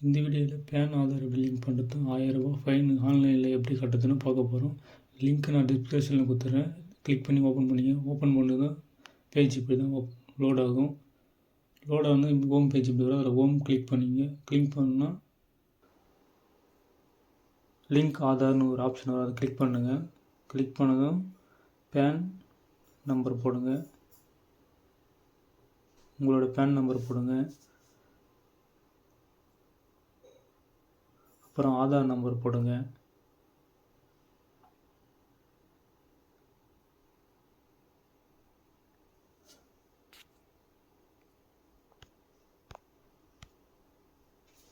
இந்த வீடியோவில் pan Aadhaar link பண்ணுறது 1000 ரூபா ஃபைன் ஆன்லைனில் எப்படி கட்டுறதுன்னு பார்க்க போகிறோம். லிங்க் நான் டிஸ்கிரிப்ஷனில் கொடுத்துட்றேன். கிளிக் பண்ணி ஓப்பன் பண்ணிங்க. ஓப்பன் பண்ணதும் பேஜ் இப்படி தான் லோட் ஆகும். லோட் ஆகுது ஹோம் பேஜ் இப்படி வரும். அதில் ஹோம் கிளிக் பண்ணிங்க. கிளிக் பண்ணால் லிங்க் ஆதார்னு ஒரு ஆப்ஷன் வரும். அதை கிளிக் பண்ணுங்கள். கிளிக் பண்ணதும் பேன் நம்பர் போடுங்க. உங்களோட பேன் நம்பர் போடுங்க. அப்புறம் ஆதார் நம்பர் போடுங்க.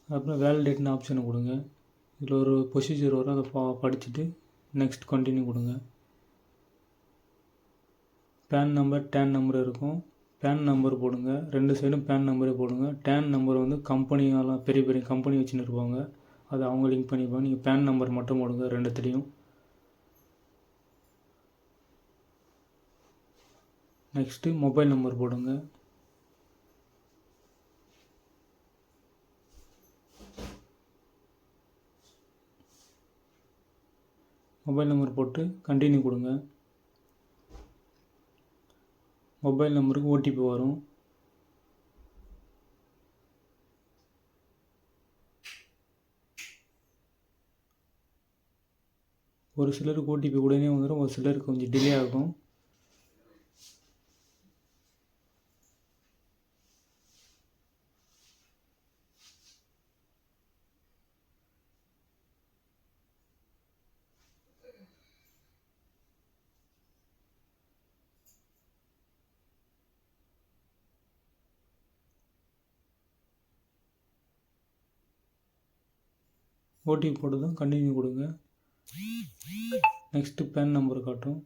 அப்புறம் வேலிடேட்னு ஆப்ஷனை கொடுங்க. இதில் ஒரு ப்ரொசீஜர் வரும். அதை படிச்சுட்டு நெக்ஸ்ட் கண்டினியூ கொடுங்க. பேன் நம்பர் டேன் நம்பர் இருக்கும். பேன் நம்பர் போடுங்க. 2 சைடும் பேன் நம்பரே போடுங்க. டேன் நம்பர் வந்து கம்பெனியெல்லாம் பெரிய பெரிய கம்பெனி வச்சுன்னு இருப்பாங்க. அதை அவங்க லிங்க் பண்ணிப்பாங்க. நீங்கள் பேன் நம்பர் மட்டும் போடுங்க 2த்துலேயும். நெக்ஸ்ட்டு மொபைல் நம்பர் போடுங்க. மொபைல் நம்பர் போட்டு கண்டினியூ கொடுங்க. மொபைல் நம்பருக்கு ஓடிபி வரும். ஒரு சிலருக்கு ஓடிபி உடனே வந்துடும், ஒரு சிலருக்கு கொஞ்சம் டிலே ஆகும். ஓடிபி போட்டதும் கண்டினியூ கொடுங்க. நெக்ஸ்ட்டு பேன் நம்பர் காட்டும்.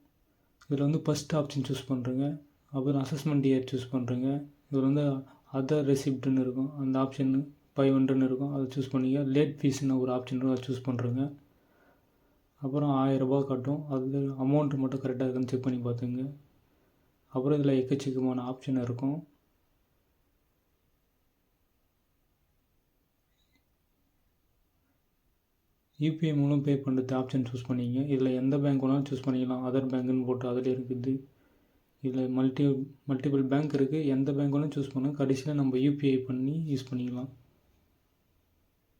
இதில் வந்து ஃபஸ்ட் ஆப்ஷன் சூஸ் பண்ணுறேங்க. அப்புறம் அசஸ்மெண்ட் இயர் சூஸ் பண்ணுறேங்க. இதில் வந்து அதர் ரெசிப்ட்னு இருக்கும். அந்த ஆப்ஷன் 500 இருக்கும். அதை சூஸ் பண்ணிங்க. லேட் ஃபீஸ்னு ஒரு ஆப்ஷன் இருக்கும். அதை சூஸ் பண்ணுறேங்க. அப்புறம் 1000 ரூபா காட்டும். அது அமௌண்ட்டு மட்டும் கரெக்டாக இருக்குன்னு செக் பண்ணி பார்த்துங்க. அப்புறம் இதில் எக்கச்சக்கமான ஆப்ஷன் இருக்கும். யூபிஐ மூலம் பே பண்ணுறது ஆப்ஷன் சூஸ் பண்ணிங்க. இதில் எந்த பேங்க் வேணாலும் சூஸ் பண்ணிக்கலாம். அதர் பேங்க்குன்னு போட்டு அதில் இருக்குது. இதில் மல்டிபிள் பேங்க் இருக்குது. எந்த பேங்க் வேணாலும் சூஸ் பண்ணலாம். கடைசியில் நம்ம யூபிஐ பண்ணி யூஸ் பண்ணிக்கலாம்,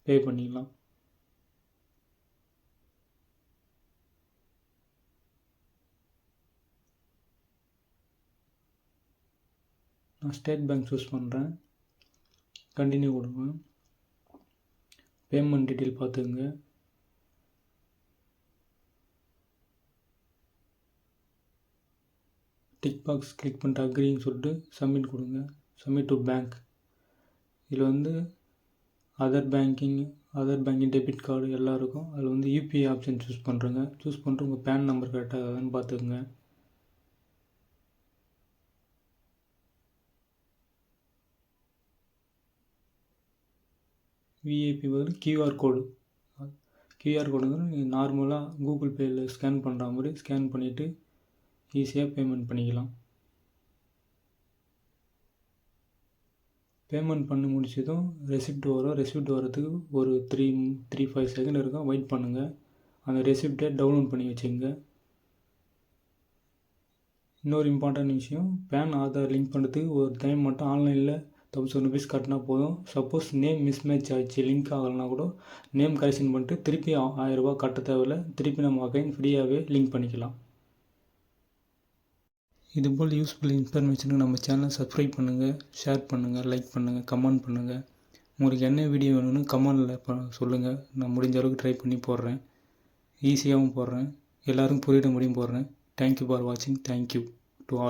பே பண்ணிக்கலாம். நான் ஸ்டேட் பேங்க் சூஸ் பண்ணுறேன். கண்டினியூ கொடுங்க. பேமெண்ட் டீட்டெயில் பார்த்துக்குங்க. டிக் பாக்ஸ் கிளிக் பண்ணிட்டு அக்ரின்னு சொல்லிட்டு சப்மிட் கொடுங்க. Submit to bank. இதில் வந்து அதர் பேங்கிங் டெபிட் கார்டு எல்லாம் இருக்கும். அதில் வந்து யூபிஐ ஆப்ஷன் சூஸ் பண்ணுறேங்க. சூஸ் பண்ணிட்டு உங்கள் பேன் நம்பர் கரெக்டாக ஆகுதுன்னு பார்த்துக்குங்க. விஐபி பதில் கியூஆர் கோடு வந்து நீங்கள் நார்மலாக கூகுள் பேயில் ஸ்கேன் பண்ணுற மாதிரி ஸ்கேன் பண்ணிவிட்டு ஈஸியாக பேமெண்ட் பண்ணிக்கலாம். பேமெண்ட் பண்ணி முடிச்சதும் ரெசிப்ட் வரும். ரெசிப்ட் வரதுக்கு ஒரு 3-5 செகண்ட் இருக்கும். வெயிட் பண்ணுங்கள். அந்த ரெசிப்டை டவுன்லோட் பண்ணி வச்சுங்க. இன்னொரு இம்பார்ட்டன்ட் விஷயம், பேன் ஆதார் லிங்க் பண்ணுறதுக்கு ஒரு டைம் மட்டும் ஆன்லைனில் 1000 rupees கட்டினா போதும். சப்போஸ் நேம் மிஸ்மேட்ச் ஆகிடுச்சு, லிங்க் ஆகலைன்னா கூட நேம் கரெக்ஷன் பண்ணிட்டு திருப்பி 1000 ரூபா கட்ட தேவையில்லை. திருப்பி நம்ம அகைன் ஃப்ரீயாகவே லிங்க் பண்ணிக்கலாம். இதுபோல் யூஸ்ஃபுல் இன்ஃபர்மேஷனுக்கு நம்ம சேனலை சப்ஸ்கிரைப் பண்ணுங்கள், ஷேர் பண்ணுங்கள், லைக் பண்ணுங்கள், கமெண்ட் பண்ணுங்கள். உங்களுக்கு என்ன வீடியோ வேணும்னு கமெண்டில் சொல்லுங்கள். நான் முடிஞ்ச அளவுக்கு ட்ரை பண்ணி போடுறேன். ஈஸியாகவும் போடுறேன், எல்லோரும் புரியுற முடியும் போடுறேன். தேங்க்யூ ஃபார் வாட்சிங். Thank you to all.